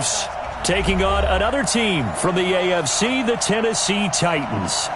Chiefs taking on another team from the AFC, the Tennessee Titans.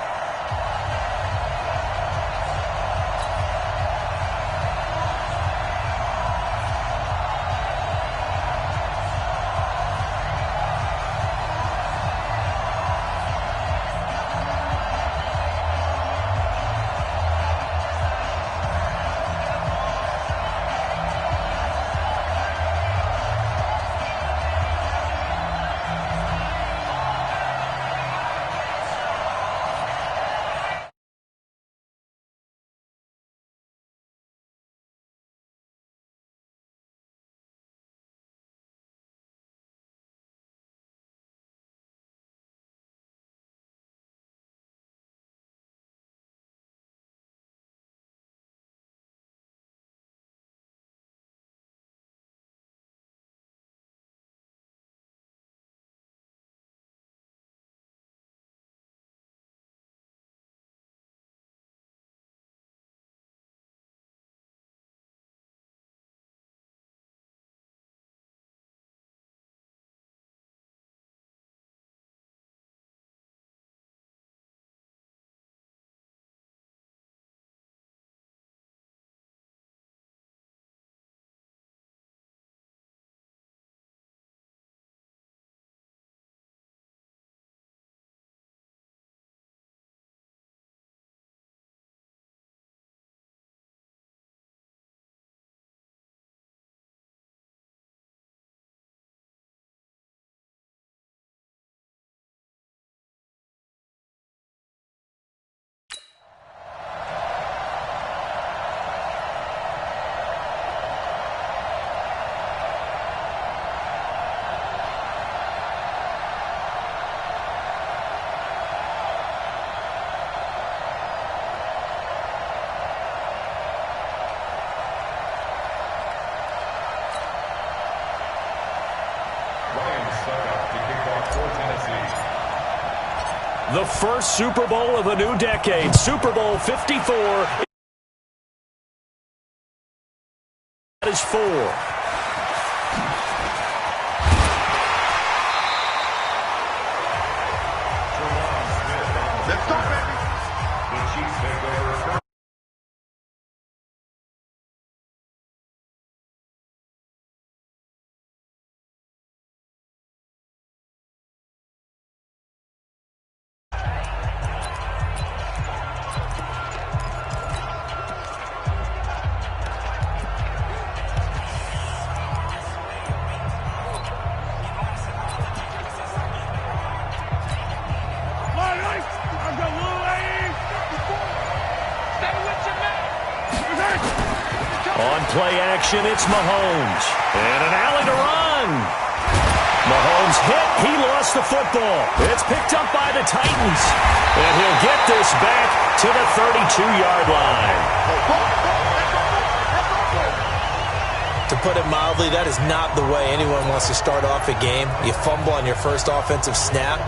The first Super Bowl of the new decade, Super Bowl 54, is 4. Let's go, baby. The Chiefs take over. On play action, it's Mahomes. And an alley to run. Mahomes hit. He lost the football. It's picked up by the Titans. And he'll get this back to the 32-yard line. To put it mildly, that is not the way anyone wants to start off a game. You fumble on your first offensive snap.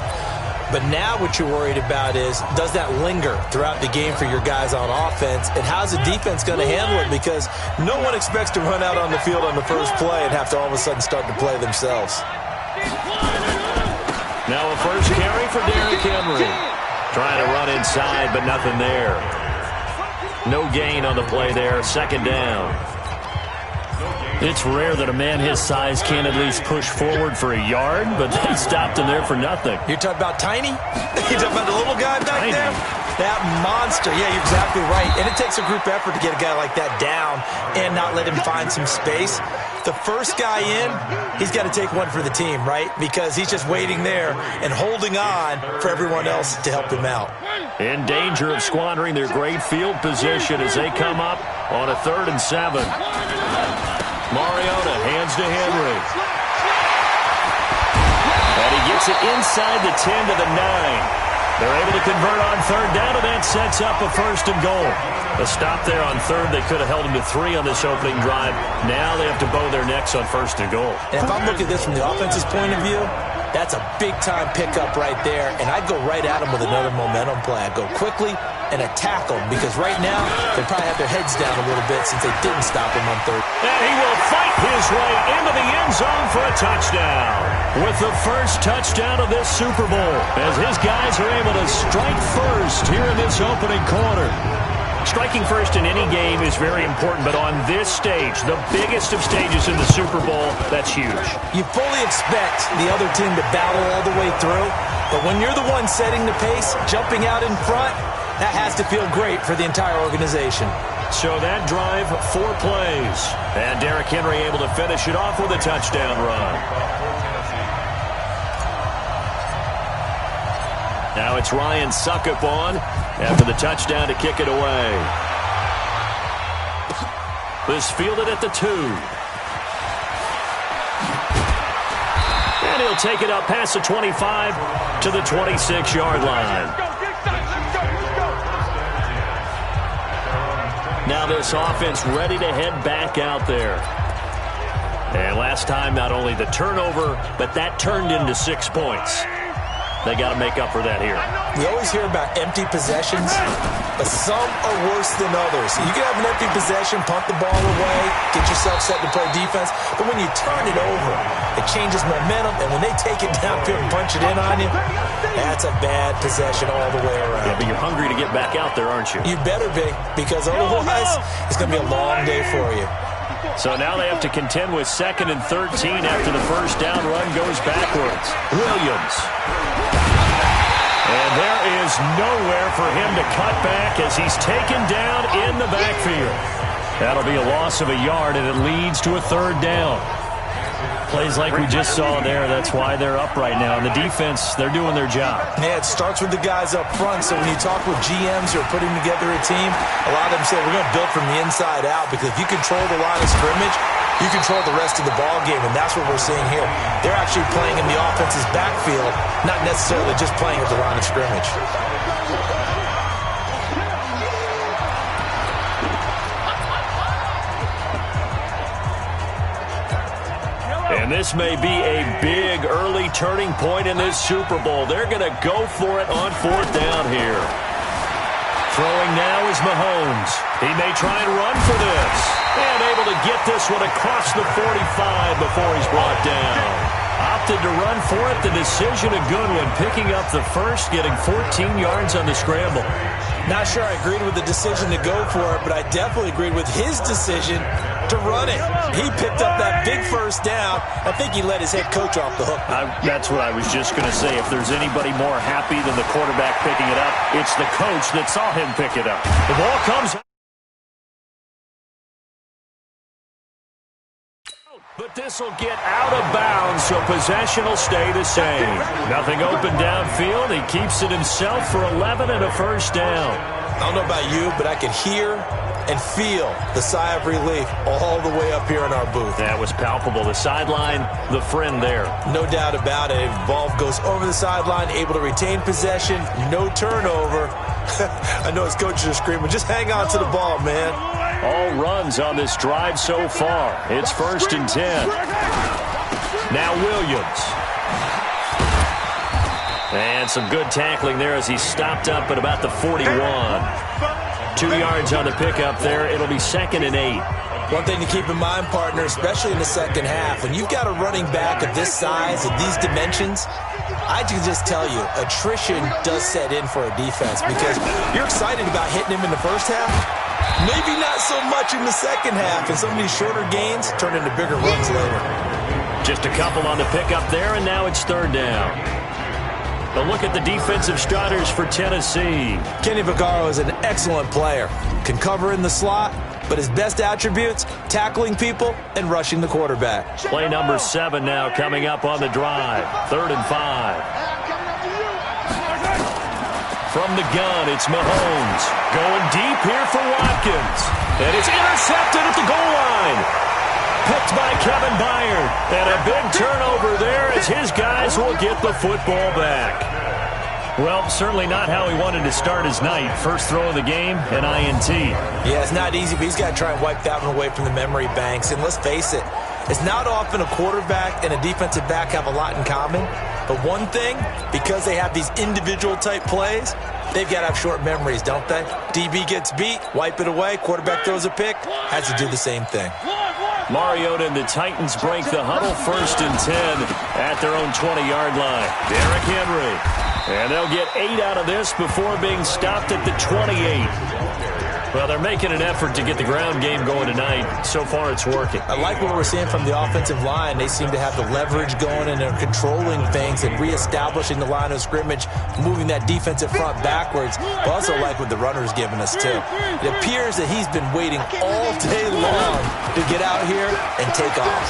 But now what you're worried about is, does that linger throughout the game for your guys on offense? And how's the defense going to handle it? Because no one expects to run out on the field on the first play and have to all of a sudden start to play themselves. Now a first carry for Derrick Henry. Trying to run inside, but nothing there. No gain on the play there. Second down. It's rare that a man his size can't at least push forward for a yard, but they stopped him there for nothing. You're talking about Tiny? You're talking about the little guy back there? That monster. Yeah, you're exactly right. And it takes a group effort to get a guy like that down and not let him find some space. The first guy in, he's got to take one for the team, right? Because he's just waiting there and holding on for everyone else to help him out. In danger of squandering their great field position as they come up on a 3rd and 7. Mariota hands to Henry. And he gets it inside the 10 to the 9. They're able to convert on 3rd down, and that sets up a 1st and goal. A stop there on 3rd. They could have held him to 3 on this opening drive. Now they have to bow their necks on 1st and goal. And if I'm looking at this from the offense's point of view, that's a big-time pickup right there. And I'd go right at him with another momentum play. I'd go quickly and attack them, because right now they probably have their heads down a little bit since they didn't stop him on 3rd. And he will fight his way into the end zone for a touchdown. with the first touchdown of this Super Bowl, as his guys are able to strike first here in this opening quarter. Striking first in any game is very important, but on this stage, the biggest of stages in the Super Bowl, that's huge. You fully expect the other team to battle all the way through, but when you're the one setting the pace, jumping out in front, that has to feel great for the entire organization. So that drive, 4 plays. And Derrick Henry able to finish it off with a touchdown run. Now it's Ryan Suckup on after the touchdown to kick it away. This fielded at the 2. And he'll take it up past the 25 to the 26-yard line. Now this offense ready to head back out there. And last time, not only the turnover, but that turned into 6 points. They got to make up for that here. We always hear about empty possessions, but some are worse than others. You can have an empty possession, punt the ball away, get yourself set to play defense, but when you turn it over, it changes momentum, and when they take it downfield and punch it in on you, that's a bad possession all the way around. Yeah, but you're hungry to get back out there, aren't you? You better be, because otherwise it's going to be a long day for you. So now they have to contend with 2nd and 13 after the first down run goes backwards. Williams. And there is nowhere for him to cut back as he's taken down in the backfield. That'll be a loss of a yard, and it leads to a 3rd down. Plays like we just saw there, that's why they're up right now. And the defense, they're doing their job. Yeah, it starts with the guys up front. So when you talk with GMs who are putting together a team, a lot of them say we're going to build from the inside out, because if you control the line of scrimmage, you control the rest of the ball game, and that's what we're seeing here. They're actually playing in the offense's backfield, not necessarily just playing at the line of scrimmage. And this may be a big early turning point in this Super Bowl. They're going to go for it on 4th down here. Throwing now is Mahomes. He may try and run for this. And able to get this one across the 45 before he's brought down. Opted to run for it. The decision a good one. Picking up the first, getting 14 yards on the scramble. Not sure I agreed with the decision to go for it, but I definitely agreed with his decision to run it. He picked up that big first down. I think he let his head coach off the hook. That's what I was just going to say. If there's anybody more happy than the quarterback picking it up, it's the coach that saw him pick it up. The ball comes out. But this will get out of bounds, so possession will stay the same. Nothing open downfield. He keeps it himself for 11 and a first down. I don't know about you, but I could hear and feel the sigh of relief all the way up here in our booth. That was palpable. The sideline, the friend there. No doubt about it. The ball goes over the sideline, able to retain possession, no turnover. I know his coaches are screaming, just hang on to the ball, man. All runs on this drive so far. It's 1st and 10. Now Williams. And some good tackling there as he stopped up at about the 41. 2 yards on the pickup there. It'll be 2nd and 8. One thing to keep in mind, partner, especially in the second half, when you've got a running back of this size and these dimensions, I can just tell you, attrition does set in for a defense, because you're excited about hitting him in the first half. Maybe not so much in the second half, and some of these shorter gains turn into bigger runs later. Just a couple on the pickup there, and now it's 3rd down. A look at the defensive starters for Tennessee. Kenny Vaccaro is an excellent player. Can cover in the slot, but his best attributes, tackling people and rushing the quarterback. Play number 7 now coming up on the drive. 3rd and 5. From the gun, it's Mahomes. Going deep here for Watkins. And it's intercepted at the goal line. Picked by Kevin Byard. And a big turnover there as his guys will get the football back. Well, certainly not how he wanted to start his night. First throw of the game, an INT. Yeah, it's not easy, but he's got to try and wipe that one away from the memory banks. And let's face it, it's not often a quarterback and a defensive back have a lot in common. But one thing, because they have these individual type plays, they've got to have short memories, don't they? DB gets beat, wipe it away, quarterback throws a pick, has to do the same thing. Mariota and the Titans break the huddle, 1st and 10 at their own 20-yard line. Derrick Henry. And they'll get 8 out of this before being stopped at the 28. Well, they're making an effort to get the ground game going tonight. So far, it's working. I like what we're seeing from the offensive line. They seem to have the leverage going, and they're controlling things and reestablishing the line of scrimmage, moving that defensive front backwards. But also like what the runner's giving us, too. It appears that he's been waiting all day long to get out here and take off.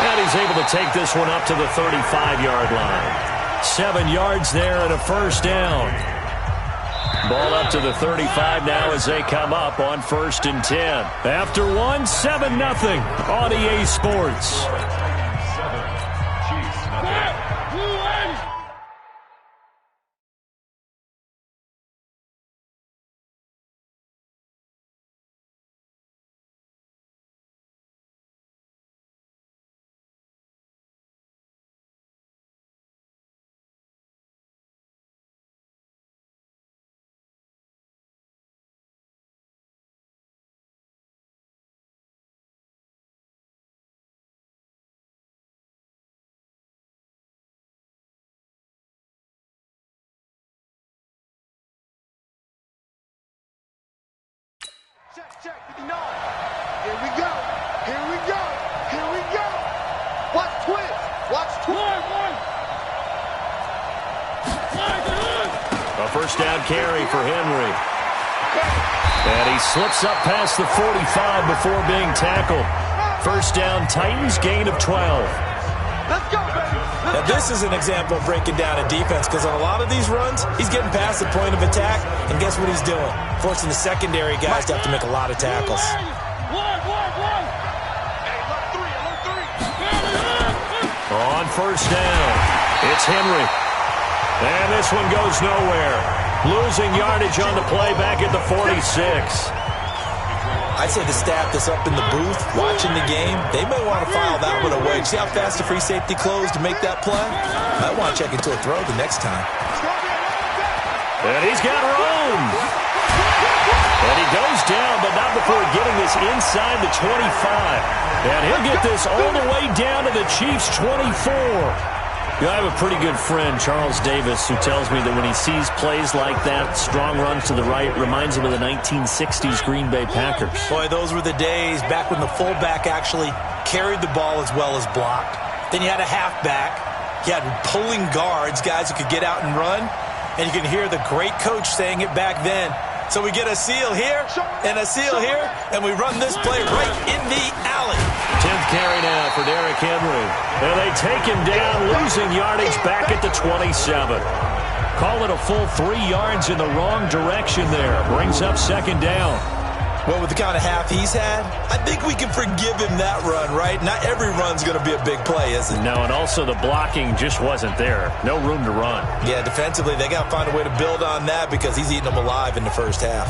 And he's able to take this one up to the 35-yard line. 7 yards there and a 1st down. Ball up to the 35 now as they come up on 1st and 10. After 1, 7-0 on EA Sports. Check, 59. Here we go. Here we go. Here we go. Watch twist. Watch twist. A 1st down carry for Henry. And he slips up past the 45 before being tackled. 1st down, Titans, gain of 12. Let's go, baby. Now, this is an example of breaking down a defense, because on a lot of these runs, he's getting past the point of attack, and guess what he's doing? Forcing the secondary guys to have to make a lot of tackles. On 1st down, it's Henry. And this one goes nowhere. Losing yardage on the play back at the 46. I'd say the staff that's up in the booth watching the game, they may want to file that one away. See how fast the free safety closed to make that play? Might want to check into a throw the next time. And he's got room. And he goes down, but not before getting this inside the 25. And he'll get this all the way down to the Chiefs' 24. I have a pretty good friend, Charles Davis, who tells me that when he sees plays like that, strong runs to the right, reminds him of the 1960s Green Bay Packers. Boy, those were the days back when the fullback actually carried the ball as well as blocked. Then you had a halfback. You had pulling guards, guys who could get out and run. And you can hear the great coach saying it back then. So we get a seal here and a seal here, and we run this play right in the alley. 10th carry now for Derrick Henry. And they take him down, losing yardage back at the 27. Call it a full 3 yards in the wrong direction there. Brings up 2nd down. Well, with the kind of half he's had, I think we can forgive him that run, right? Not every run's going to be a big play, is it? No, and also the blocking just wasn't there. No room to run. Yeah, defensively, they got to find a way to build on that because he's eating them alive in the 1st half.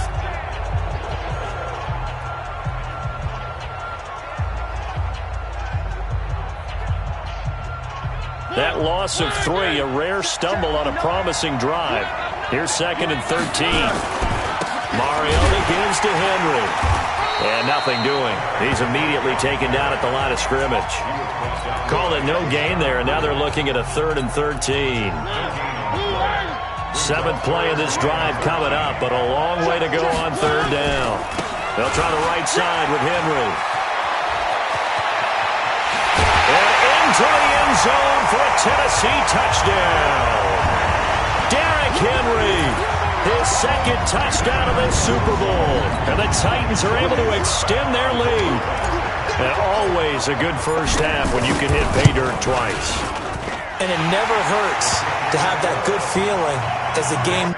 That loss of 3, a rare stumble on a promising drive. Here's 2nd and 13. Mariota gives to Henry. And nothing doing. He's immediately taken down at the line of scrimmage. Call it no gain there, and now they're looking at a 3rd and 13. 7th play of this drive coming up, but a long way to go on 3rd down. They'll try the right side with Henry. And into the end zone for a Tennessee touchdown. Derrick Henry. His 2nd touchdown of this Super Bowl. And the Titans are able to extend their lead. And always a good 1st half when you can hit pay dirt twice. And it never hurts to have that good feeling as the game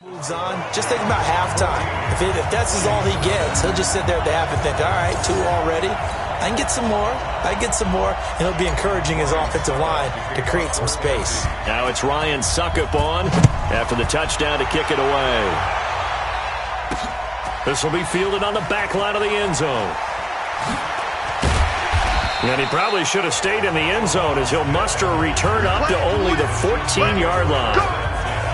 moves on. Just think about halftime. If that's all he gets, he'll just sit there at the half and think, all right, 2 already. I can get some more. I can get some more. And he'll be encouraging his offensive line to create some space. Now it's Ryan Suckup on after the touchdown to kick it away. This will be fielded on the back line of the end zone. And he probably should have stayed in the end zone as he'll muster a return up to only the 14-yard line.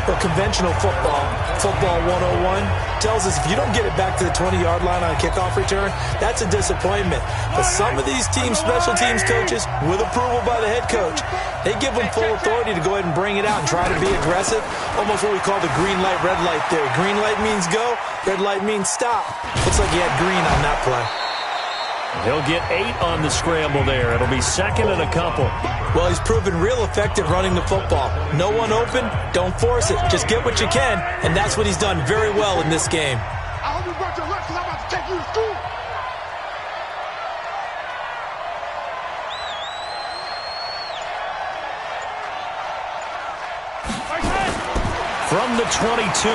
Well, conventional football 101, tells us if you don't get it back to the 20-yard line on a kickoff return, that's a disappointment. But some of these teams, special teams coaches, with approval by the head coach, they give them full authority to go ahead and bring it out and try to be aggressive, almost what we call the green light, red light theory. Green light means go, red light means stop. Looks like he had green on that play. He'll get 8 on the scramble there. It'll be second and a couple. Well, he's proven real effective running the football. No one open, don't force it. Just get what you can, and that's what he's done very well in this game. I hope you brought your lunch because I'm about to take you to school. From the 22,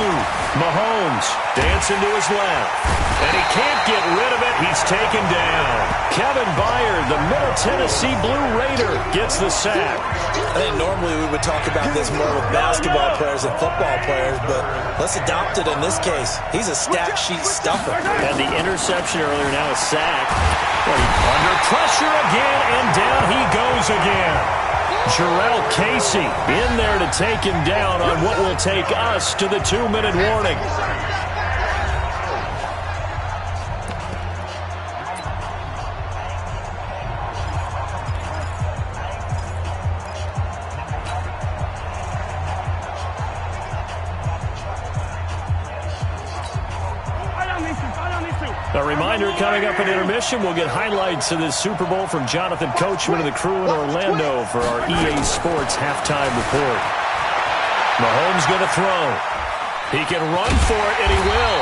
Mahomes dancing to his left. And he can't get rid of it. He's taken down. Kevin Byard, the Middle Tennessee Blue Raider, gets the sack. I think normally we would talk about this more with basketball players than football players, but let's adopt it in this case. He's a stat sheet stuffer. And the interception earlier, now a sack. Under pressure again, and down he goes again. Jarrell Casey in there to take him down on what will take us to the 2-minute warning. A reminder, coming up at intermission, we'll get highlights of this Super Bowl from Jonathan Coachman and the crew in Orlando for our EA Sports halftime report. Mahomes going to throw. He can run for it, and he will.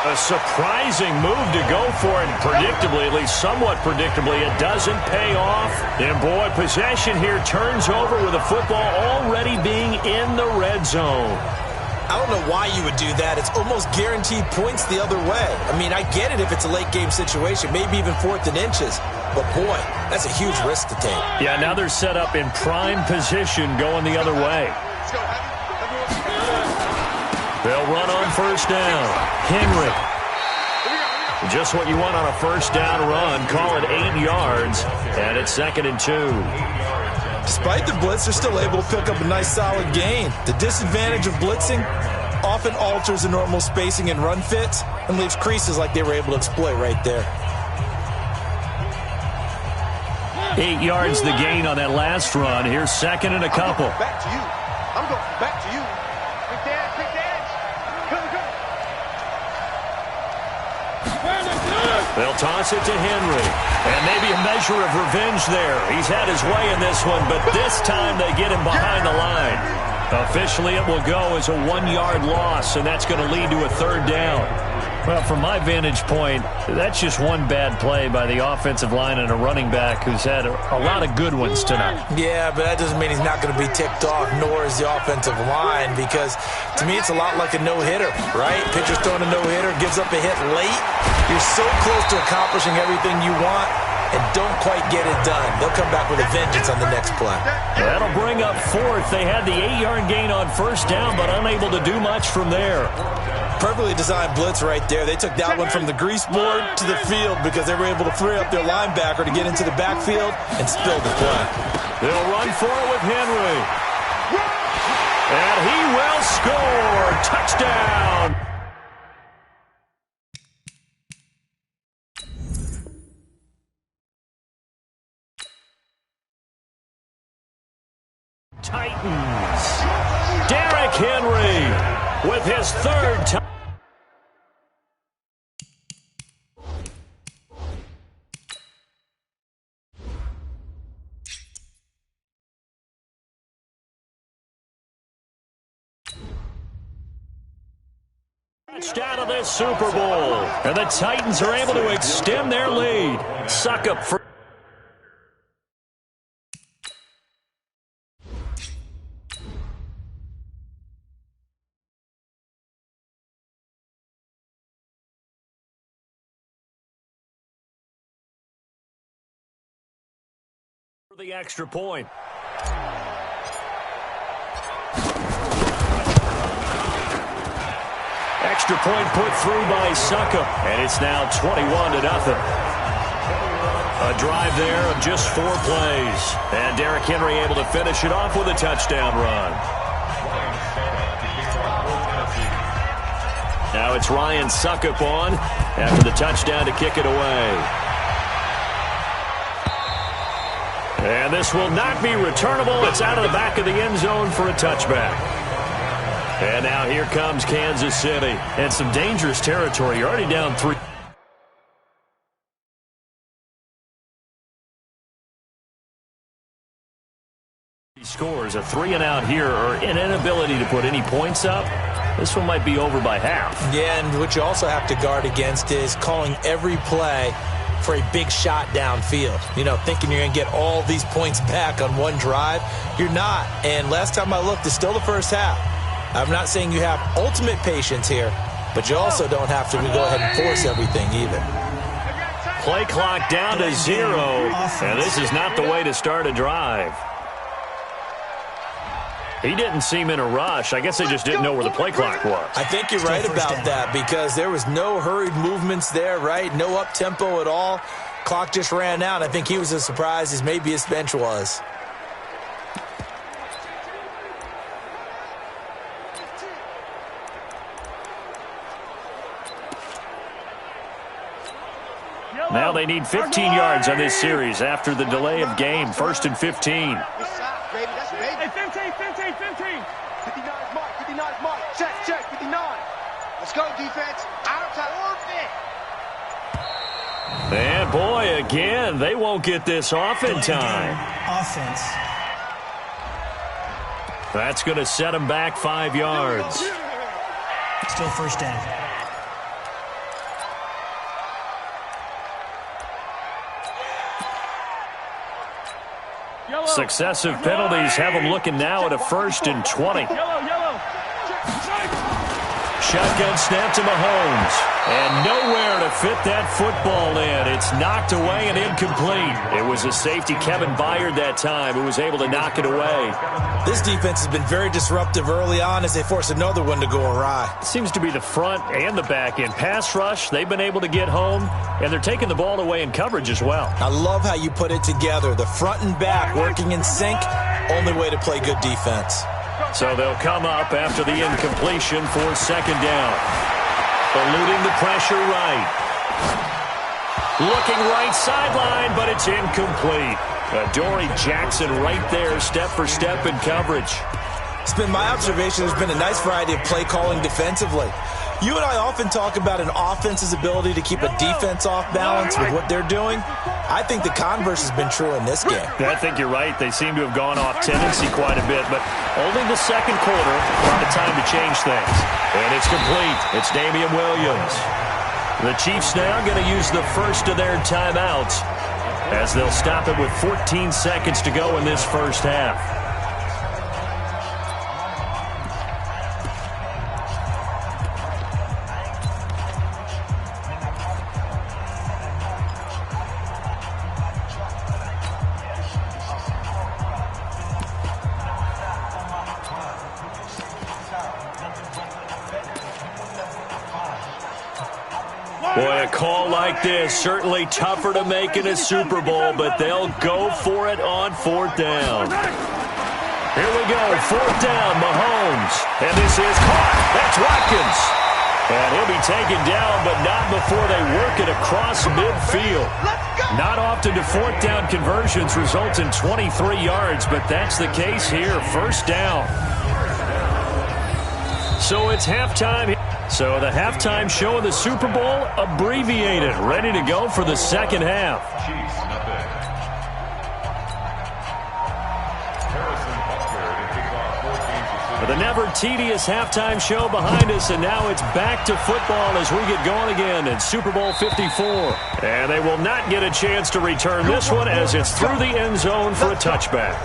A surprising move to go for it, predictably, at least somewhat predictably. It doesn't pay off. And, boy, possession here turns over with the football already being in the red zone. I don't know why you would do that. It's almost guaranteed points the other way. I mean, I get it if it's a late-game situation, maybe even 4th and inches. But, boy, that's a huge risk to take. Yeah, now they're set up in prime position going the other way. They'll run on first down. Henry. Just what you want on a first down run. Call it 8 yards, and it's 2nd and 2. Despite the blitz, they're still able to pick up a nice solid gain. The disadvantage of blitzing often alters the normal spacing and run fits and leaves creases like they were able to exploit right there. 8 yards the gain on that last run. Here's 2nd and a couple. Back to you. I'm going back to you. Big dance, big dance. They'll toss it to Henry. And maybe a measure of revenge there. He's had his way in this one, but this time they get him behind the line. Officially, it will go as a 1-yard loss, and that's going to lead to a 3rd down. Well, from my vantage point, that's just one bad play by the offensive line and a running back who's had a lot of good ones tonight. Yeah, but that doesn't mean he's not going to be ticked off, nor is the offensive line, because to me it's a lot like a no-hitter, right? Pitcher's throwing a no-hitter, gives up a hit late. You're so close to accomplishing everything you want and don't quite get it done. They'll come back with a vengeance on the next play. That'll bring up 4th. They had the 8-yard gain on first down, but unable to do much from there. Perfectly designed blitz right there. They took that one from the grease board to the field because they were able to free up their linebacker to get into the backfield and spill the play. They'll run for it with Henry. And he will score. Touchdown. Titans. Derrick Henry with his 3rd touchdown. Touchdown of this Super Bowl. And the Titans are able to extend their lead. Suck up for the extra point. Extra point put through by Succop, and it's now 21-0. A drive there of just 4 plays, and Derrick Henry able to finish it off with a touchdown run. Now it's Ryan Suckup on after the touchdown to kick it away. And this will not be returnable. It's out of the back of the end zone for a touchback. And now here comes Kansas City. And some dangerous territory. You're already down 3. Scores a 3-and-out here or an inability to put any points up. This one might be over by half. Yeah, and what you also have to guard against is calling every play for a big shot downfield. You know, thinking you're going to get all these points back on one drive. You're not. And last time I looked, it's still the first half. I'm not saying you have ultimate patience here, but you also don't have to go ahead and force everything either. Play clock down to 0, and this is not the way to start a drive. He didn't seem in a rush. I guess they just didn't know where the play clock was. I think you're right about that because there was no hurried movements there, right? No up-tempo at all. Clock just ran out. I think he was as surprised as maybe his bench was. Now they need 15 yards on this series after the delay of game. 1st and 15. Hey, 15. 59's mark. Check, 59. Let's go, defense. Out of time. And, boy, again, they won't get this off in time. Offense. That's going to set them back 5 yards. Still first down. Successive penalties have them looking now at a 1st and 20. Shotgun snap to Mahomes. And nowhere to fit that football in. It's knocked away and incomplete. It was a safety, Kevin Byard, that time, who was able to knock it away. This defense has been very disruptive early on as they force another one to go awry. It seems to be the front and the back end. Pass rush, they've been able to get home, and they're taking the ball away in coverage as well. I love how you put it together. The front and back working in sync, only way to play good defense. So they'll come up after the incompletion for 2nd down. Eluding the pressure right. Looking right sideline, but it's incomplete. Dory Jackson right there, step for step in coverage. It's been my observation there's been a nice variety of play calling defensively. You and I often talk about an offense's ability to keep a defense off balance with what they're doing. I think the converse has been true in this game. I think you're right. They seem to have gone off tendency quite a bit, but only the 2nd quarter, a lot of time to change things. And it's complete. It's Damian Williams. The Chiefs now going to use the first of their timeouts as they'll stop it with 14 seconds to go in this first half. Boy, a call like this, certainly tougher to make in a Super Bowl, but they'll go for it on 4th down. Here we go, 4th down, Mahomes. And this is caught. That's Watkins. And he'll be taken down, but not before they work it across midfield. Not often do 4th down conversions result in 23 yards, but that's the case here, 1st down. So it's halftime. So the halftime show of the Super Bowl abbreviated, ready to go for the 2nd half. With a never tedious halftime show behind us, and now it's back to football as we get going again in Super Bowl 54. And they will not get a chance to return this one as it's through the end zone for a touchback.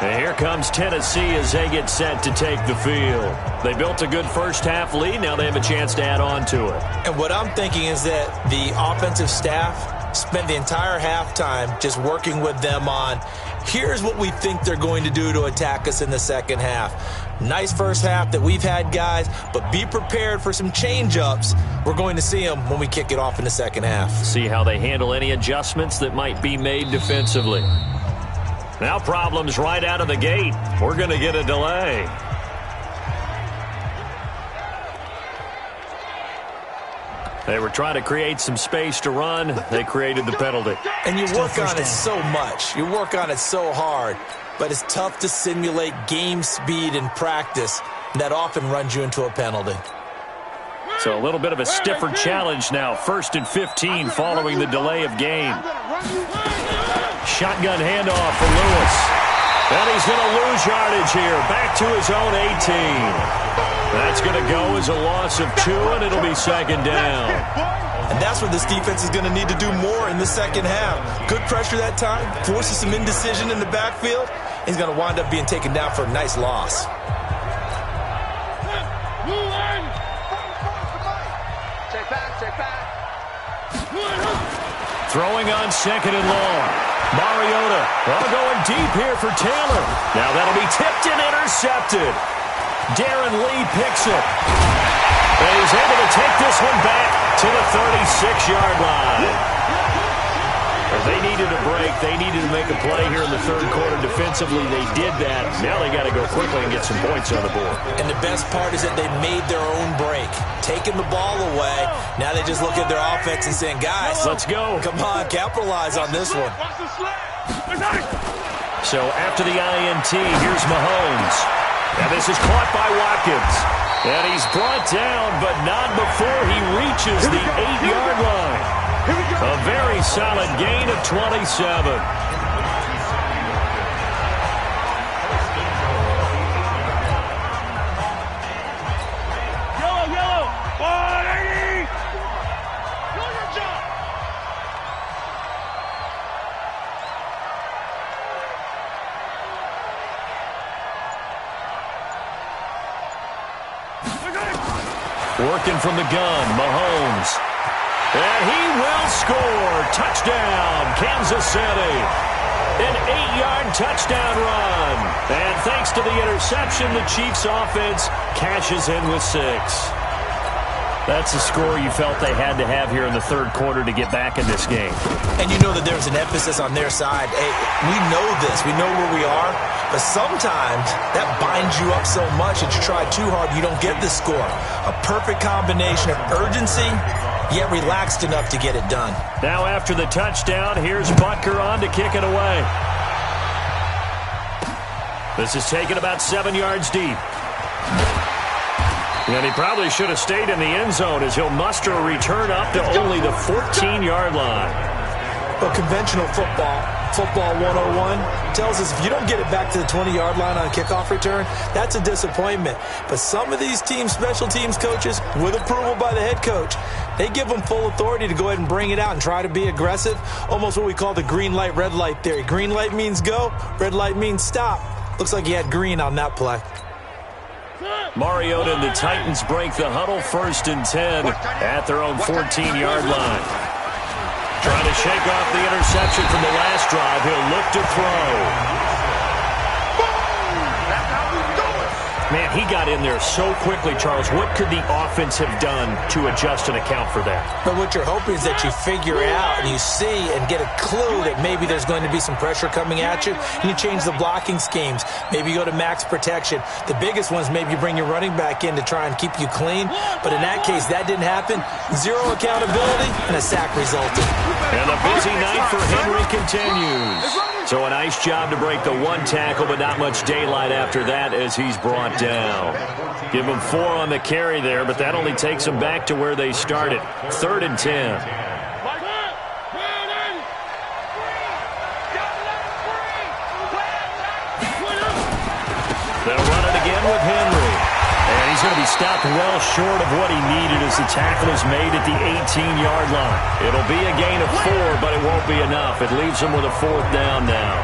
And here comes Tennessee as they get set to take the field. They built a good first half lead. Now they have a chance to add on to it. And what I'm thinking is that the offensive staff spent the entire halftime just working with them on, here's what we think they're going to do to attack us in the 2nd half. Nice first half that we've had, guys, but be prepared for some change-ups. We're going to see them when we kick it off in the 2nd half. See how they handle any adjustments that might be made defensively. Now problems right out of the gate. We're going to get a delay. They were trying to create some space to run. They created the penalty. And you work on it so much. You work on it so hard. But it's tough to simulate game speed in practice. And that often runs you into a penalty. So a little bit of a stiffer challenge now. 1st and 15 following the delay of game. Shotgun handoff for Lewis. And he's going to lose yardage here. Back to his own 18. That's going to go as a loss of 2, and it'll be 2nd down. And that's where this defense is going to need to do more in the second half. Good pressure that time. Forces some indecision in the backfield. He's going to wind up being taken down for a nice loss. Throwing on 2nd and long. Mariota going deep here for Taylor. Now that'll be tipped and intercepted. Darren Lee picks it. And he's able to take this one back to the 36-yard line. They needed a break. They needed to make a play here in the 3rd quarter. Defensively, they did that. Now they got to go quickly and get some points on the board. And the best part is that they made their own break. Taking the ball away. Now they just look at their offense and saying, guys, let's go. Come on, capitalize on this one. So after the INT, here's Mahomes. And this is caught by Watkins. And he's brought down, but not before he reaches the 8-yard line. A very solid gain of 27. Yellow, 180. Do your job. Working from the gun, Mahomes. And he will score. Touchdown, Kansas City. An 8-yard touchdown run. And thanks to the interception, the Chiefs offense cashes in with 6. That's a score you felt they had to have here in the 3rd quarter to get back in this game. And you know that there's an emphasis on their side. Hey, we know this. We know where we are. But sometimes that binds you up so much that you try too hard, you don't get the score. A perfect combination of urgency, yet relaxed enough to get it done. Now after the touchdown, here's Butker on to kick it away. This is taken about 7 yards deep. And he probably should have stayed in the end zone as he'll muster a return up to only the 14-yard line. But conventional football 101, tells us if you don't get it back to the 20-yard line on a kickoff return, that's a disappointment. But some of these teams, special teams coaches, with approval by the head coach, they give them full authority to go ahead and bring it out and try to be aggressive, almost what we call the green light, red light theory. Green light means go, red light means stop. Looks like he had green on that play. Mariota and the Titans break the huddle, 1st and 10 at their own 14-yard line. Trying to shake off the interception from the last drive. He'll look to throw. Man, he got in there so quickly, Charles. What could the offense have done to adjust and account for that? But what you're hoping is that you figure out and you see and get a clue that maybe there's going to be some pressure coming at you, and you change the blocking schemes. Maybe you go to max protection. The biggest one is maybe you bring your running back in to try and keep you clean. But in that case, that didn't happen. 0 accountability, and a sack resulted. And a busy night for Henry continues. So a nice job to break the 1 tackle, but not much daylight after that as he's brought down. Give him 4 on the carry there, but that only takes them back to where they started. 3rd and 10. They'll run it again with Henry. And he's going to be stopped well short of what he needed as the tackle is made at the 18-yard line. It'll be a gain of 4, but it won't be enough. It leaves them with a 4th down now.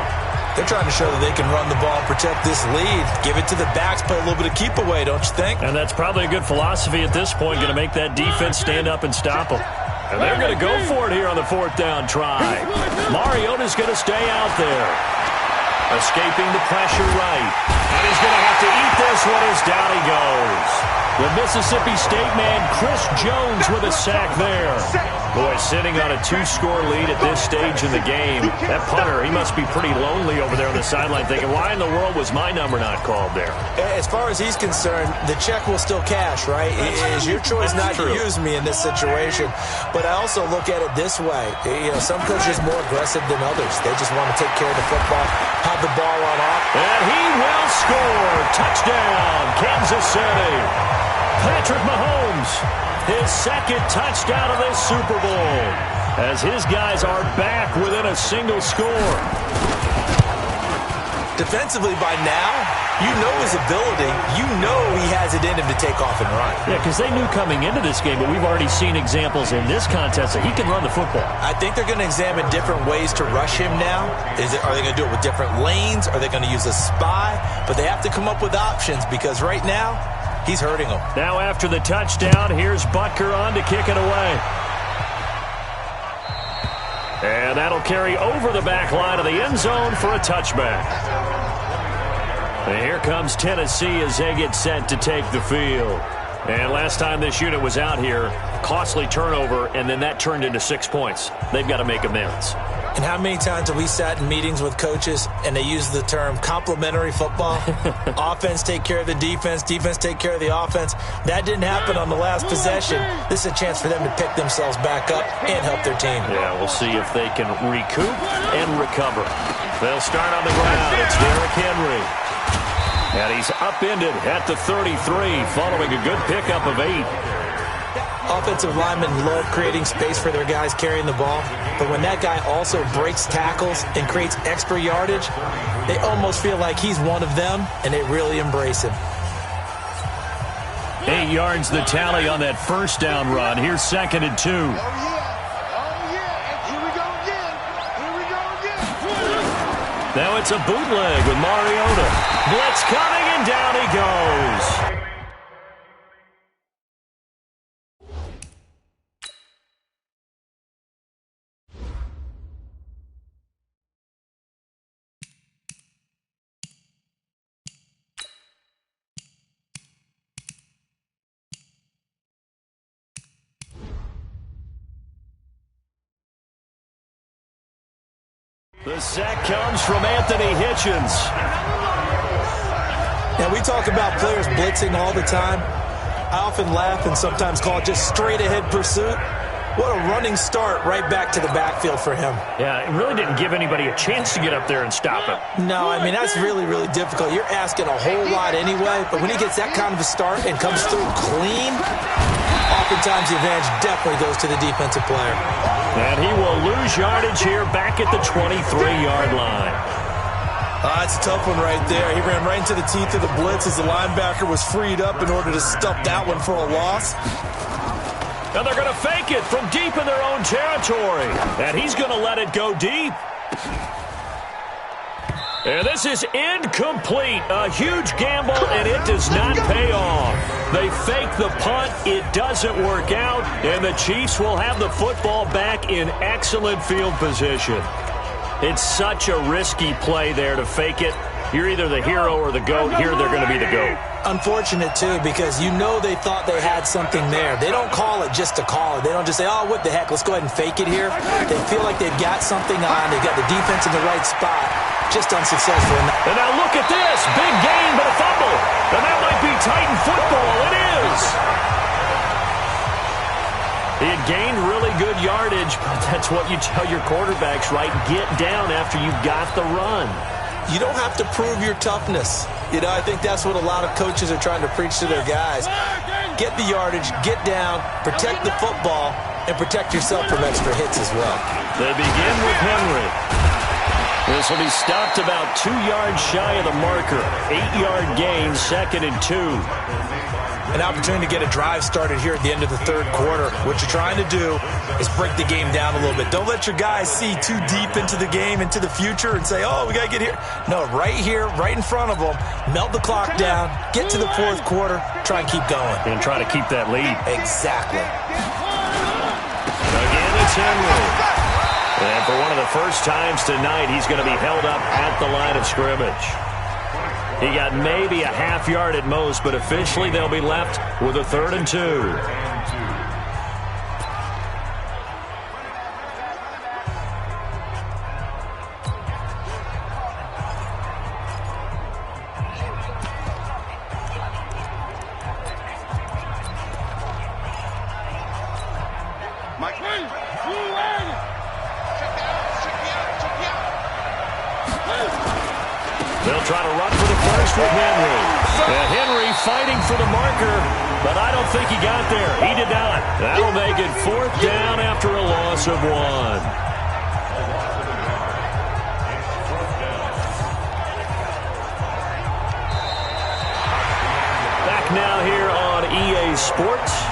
They're trying to show that they can run the ball and protect this lead. Give it to the backs, play a little bit of keep away, don't you think? And that's probably a good philosophy at this point, going to make that defense stand up and stop them. And they're going to go for it here on the 4th down try. Mariota's going to stay out there. Escaping the pressure right. And he's going to have to eat this one as down he goes. The Mississippi State man, Chris Jones, with a sack there. Boy, sitting on a 2-score lead at this stage in the game. That punter, he must be pretty lonely over there on the sideline thinking, why in the world was my number not called there? As far as he's concerned, the check will still cash, right? It is your choice not to use me in this situation. But I also look at it this way. You know, some coaches are more aggressive than others. They just want to take care of the football, have the ball run off. And he will score. Touchdown, Kansas City. Patrick Mahomes, his second touchdown of this Super Bowl, as his guys are back within a single score. Defensively by now, you know his ability. You know he has it in him to take off and run. Yeah, because they knew coming into this game, but we've already seen examples in this contest that he can run the football. I think they're going to examine different ways to rush him now. Are they going to do it with different lanes? Are they going to use a spy? But they have to come up with options because right now, he's hurting them. Now after the touchdown, here's Butker on to kick it away. And that'll carry over the back line of the end zone for a touchback. And here comes Tennessee as they get set to take the field. And last time this unit was out here, costly turnover, and then that turned into 6 points. They've got to make amends. And how many times have we sat in meetings with coaches and they use the term complementary football? Offense take care of the defense, defense take care of the offense. That didn't happen on the last possession. This is a chance for them to pick themselves back up and help their team. Yeah, we'll see if they can recoup and recover. They'll start on the ground. It's Derrick Henry. And he's upended at the 33 following a good pickup of 8. Offensive linemen love creating space for their guys carrying the ball, but when that guy also breaks tackles and creates extra yardage, they almost feel like he's one of them, and they really embrace him. 8 yards the tally on that first down run. Here's 2nd and 2. Oh, yeah. And here we go again. Here we go again. Now it's a bootleg with Mariota. Blitz coming, and down he goes. The sack comes from Anthony Hitchens. Now, we talk about players blitzing all the time. I often laugh and sometimes call it just straight-ahead pursuit. What a running start right back to the backfield for him. Yeah, it really didn't give anybody a chance to get up there and stop him. No, I mean, that's really, really difficult. You're asking a whole lot anyway, but when he gets that kind of a start and comes through clean, oftentimes the advantage definitely goes to the defensive player. And he will lose yardage here back at the 23-yard line. That's a tough one right there. He ran right into the teeth of the blitz as the linebacker was freed up in order to stuff that one for a loss. And they're going to fake it from deep in their own territory. And he's going to let it go deep. And this is incomplete. A huge gamble, and it does not pay off. They fake the punt. It doesn't work out. And the Chiefs will have the football back in excellent field position. It's such a risky play there to fake it. You're either the hero or the GOAT. Here they're going to be the GOAT. Unfortunate, too, because you know they thought they had something there. They don't call it just to call it. They don't just say, oh, what the heck, let's go ahead and fake it here. They feel like they've got something on. They've got the defense in the right spot. Just unsuccessful. And now look at this. Big gain, but a fumble. And that might be Titan football. It is. He had gained really good yardage, but that's what you tell your quarterbacks, right? Get down after you've got the run. You don't have to prove your toughness. You know, I think that's what a lot of coaches are trying to preach to their guys. Get the yardage, get down, protect the football, and protect yourself from extra hits as well. They begin with Henry. This will be stopped about 2 yards shy of the marker. 8-yard gain, 2nd and 2. An opportunity to get a drive started here at the end of the third quarter. What you're trying to do is break the game down a little bit. Don't let your guys see too deep into the game, into the future, and say, oh, we got to get here. No, right here, right in front of them, melt the clock down, get to the fourth quarter, try and keep going. And try to keep that lead. Exactly. Again, it's Henry. And for one of the first times tonight, he's going to be held up at the line of scrimmage. He got maybe a half yard at most, but officially they'll be left with a 3rd and 2. They'll try to run for the first with Henry. And Henry fighting for the marker, but I don't think he got there. He did not. That'll make it 4th down after a loss of 1. Back now here on EA Sports,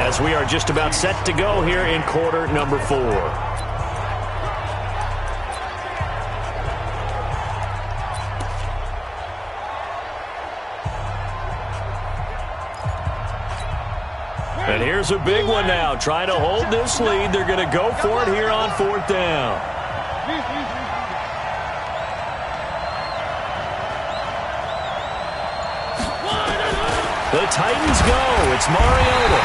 as we are just about set to go here in quarter number 4. And here's a big one now. Trying to hold this lead. They're going to go for it here on 4th down. The Titans go. It's Mariota.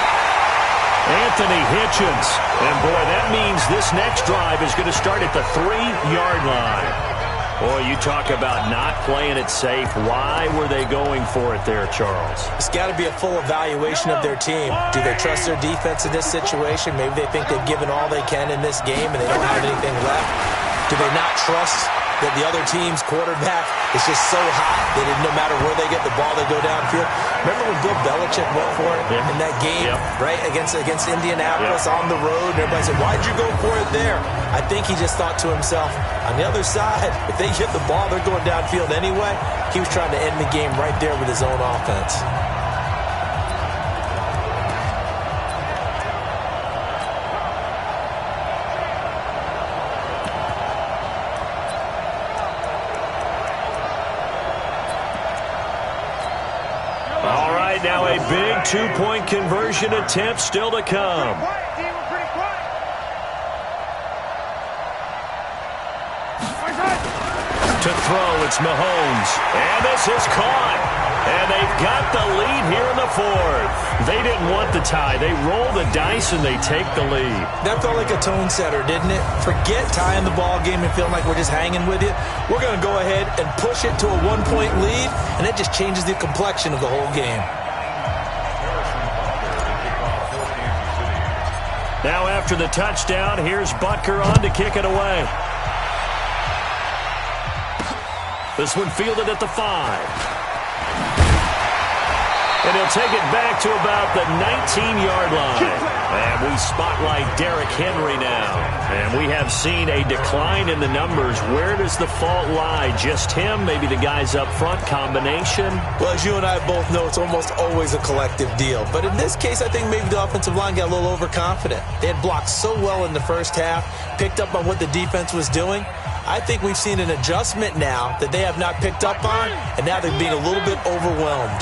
Anthony Hitchens. And, boy, that means this next drive is going to start at the 3-yard line. Boy, you talk about not playing it safe. Why were they going for it there, Charles? It's got to be a full evaluation of their team. Do they trust their defense in this situation? Maybe they think they've given all they can in this game and they don't have anything left. Do they not trust that the other team's quarterback is just so hot that no matter where they get the ball, they go downfield? Remember when Bill Belichick went for it in that game, right, against Indianapolis on the road? And everybody said, why'd you go for it there? I think he just thought to himself, on the other side, if they get the ball, they're going downfield anyway. He was trying to end the game right there with his own offense. Now a big 2-point conversion attempt still to come. To throw, it's Mahomes. And this is caught. And they've got the lead here in the 4th. They didn't want the tie. They roll the dice and they take the lead. That felt like a tone setter, didn't it? Forget tying the ball game and feeling like we're just hanging with you. We're going to go ahead and push it to a 1-point lead, and it just changes the complexion of the whole game. Now after the touchdown, here's Butker on to kick it away. This one fielded at the 5. And he'll take it back to about the 19-yard line. And we spotlight Derrick Henry now. And we have seen a decline in the numbers. Where does the fault lie? Just him? Maybe the guys up front? Combination? Well, as you and I both know, it's almost always a collective deal. But in this case, I think maybe the offensive line got a little overconfident. They had blocked so well in the first half, picked up on what the defense was doing. I think we've seen an adjustment now that they have not picked up on, and now they're being a little bit overwhelmed.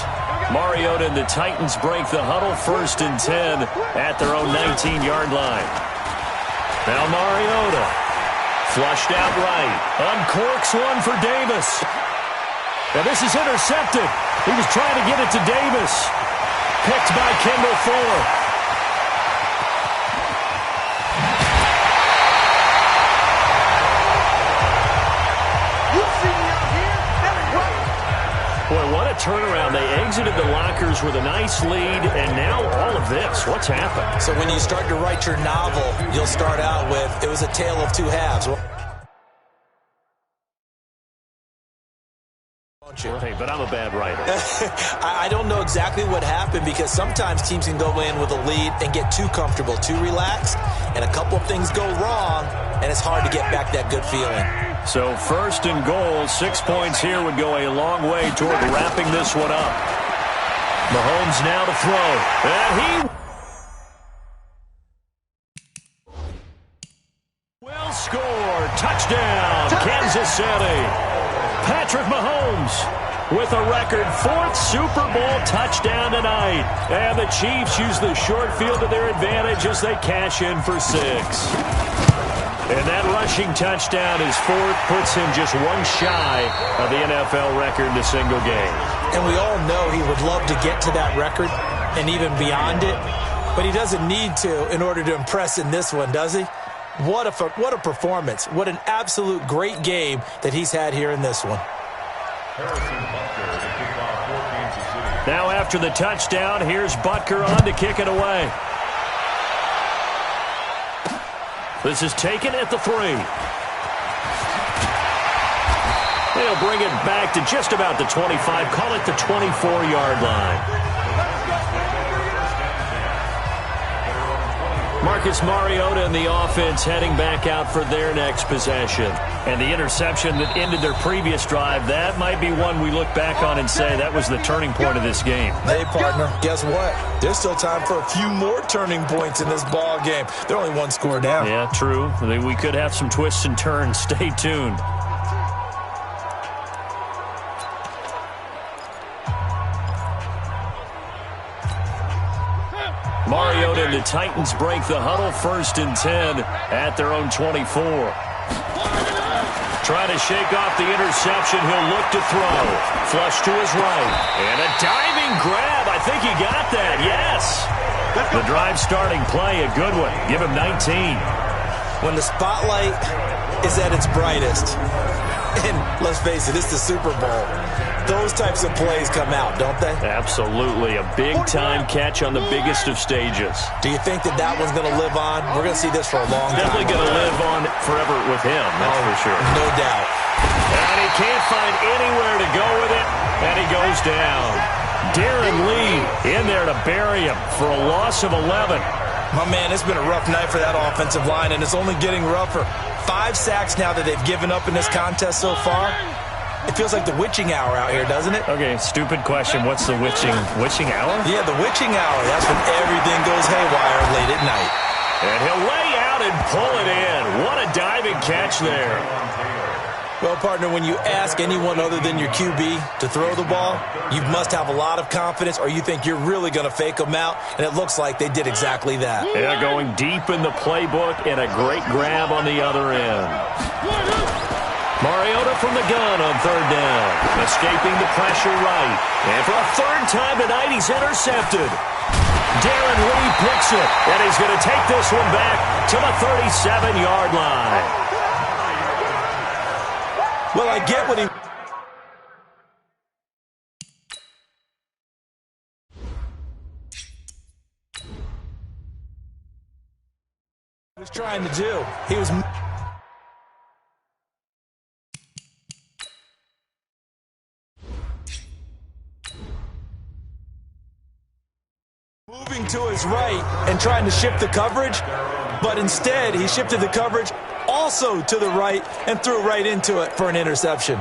Mariota and the Titans break the huddle 1st and 10 at their own 19-yard line. Now Mariota flushed out right. Uncorks one for Davis. Now this is intercepted. He was trying to get it to Davis. Picked by Kendall Fuller. Boy, what a turnaround. They exited the lockers with a nice lead, and now all of this. What's happened? So when you start to write your novel, you'll start out with, it was a tale of 2 halves. Hey, but I'm a bad writer. I don't know exactly what happened, because sometimes teams can go in with a lead and get too comfortable, too relaxed, and a couple of things go wrong, and it's hard to get back that good feeling. So 1st and goal, 6 points here would go a long way toward wrapping this one up. Mahomes now to throw. And he will score. Touchdown, Kansas City. Patrick Mahomes with a record 4th Super Bowl touchdown tonight. And the Chiefs use the short field to their advantage as they cash in for 6. And that rushing touchdown is fourth, puts him just one shy of the NFL record in a single game. And we all know he would love to get to that record and even beyond it, but he doesn't need to in order to impress in this one, does he? What a performance. What an absolute great game that he's had here in this one. Now after the touchdown, here's Butker on to kick it away. This is taken at the 3. They'll bring it back to just about the 25, call it the 24-yard line. Marcus Mariota and the offense heading back out for their next possession. And the interception that ended their previous drive, that might be one we look back on and say that was the turning point of this game. Hey, partner, guess what? There's still time for a few more turning points in this ball game. They're only one score down. Yeah, true. We could have some twists and turns. Stay tuned. Mariota and the Titans break the huddle, 1st and 10 at their own 24. Trying to shake off the interception. He'll look to throw. Flush to his right. And a diving grab. I think he got that. Yes. The drive starting play, a good one. Give him 19. When the spotlight is at its brightest, and let's face it, it's the Super Bowl, those types of plays come out, don't they? Absolutely. A big-time catch on the biggest of stages. Do you think that that one's going to live on? We're going to see this for a long time. Definitely going to live on forever with him, that's for sure. No doubt. And he can't find anywhere to go with it, and he goes down. Darren Lee in there to bury him for a loss of 11. My man, it's been a rough night for that offensive line, and it's only getting rougher. 5 sacks now that they've given up in this contest so far. It feels like the witching hour out here, doesn't it? Okay, stupid question. What's the witching hour? Yeah, the witching hour. That's when everything goes haywire late at night. And he'll lay out and pull it in. What a diving catch there. Well, partner, when you ask anyone other than your QB to throw the ball, you must have a lot of confidence, or you think you're really going to fake them out, and it looks like they did exactly that. Yeah, going deep in the playbook and a great grab on the other end. Mariota from the gun on 3rd down. Escaping the pressure right. And for a 3rd time tonight, he's intercepted. Darren Lee picks it, and he's going to take this one back to the 37-yard line. Well, I get what he was trying to do. He was moving to his right and trying to shift the coverage, but instead he shifted the coverage also to the right and threw right into it for an interception.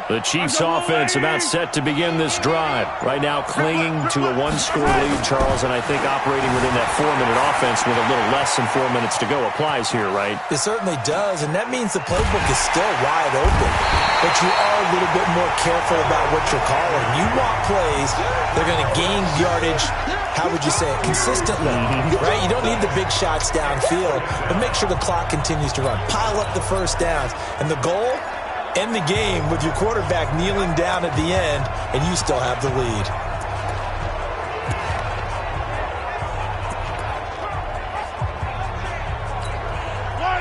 The Chiefs offense about set to begin this drive. Right now clinging to a 1-score lead, Charles, and I think operating within that 4-minute offense with a little less than 4 minutes to go applies here, right? It certainly does, and that means the playbook is still wide open. But you are a little bit more careful about what you're calling. You want plays, they're going to gain yardage, how would you say it, consistently, right? You don't need the big shots downfield, but make sure the clock continues to run. Pile up the first downs, and the goal? End the game with your quarterback kneeling down at the end, and you still have the lead.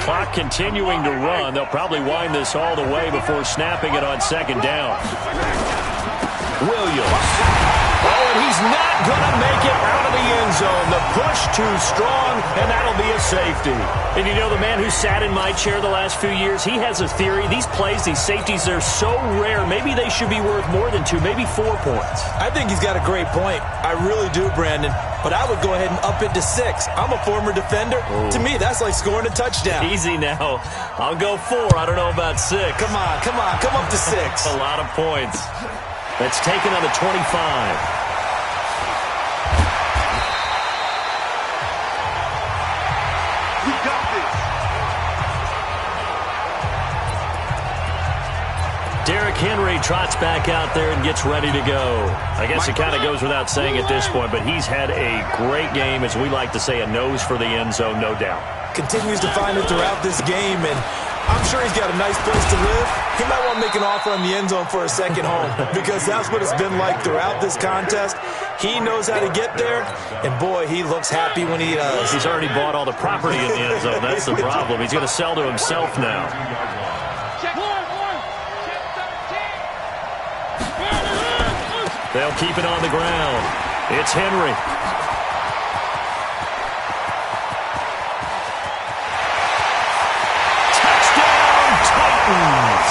Clock continuing to run. They'll probably wind this all the way before snapping it on 2nd down. Williams. Oh, and he's not going to make it out of the end zone. The push too strong, and that'll be a safety. And you know, the man who sat in my chair the last few years, he has a theory. These plays, these safeties, they're so rare. Maybe they should be worth more than 2, maybe 4 points. I think he's got a great point. I really do, Brandon. But I would go ahead and up it to 6. I'm a former defender. Ooh. To me, that's like scoring a touchdown. Easy now. I'll go 4. I don't know about 6. Come on. Come up to 6. A lot of points. That's taken on the 25. Derrick Henry trots back out there and gets ready to go. I guess it kind of goes without saying at this point, but he's had a great game, as we like to say, a nose for the end zone, no doubt. Continues to find it throughout this game, and I'm sure he's got a nice place to live. He might want to make an offer in the end zone for a second home, because that's what it's been like throughout this contest. He knows how to get there, and boy, he looks happy when he does. He's already bought all the property in the end zone. That's the problem. He's going to sell to himself now. They'll keep it on the ground. It's Henry. Touchdown, Titans.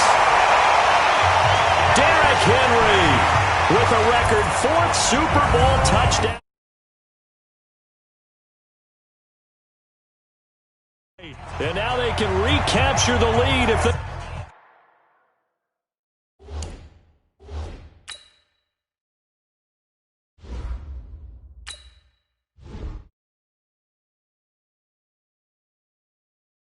Derrick Henry with a record 4th Super Bowl touchdown. And now they can recapture the lead if they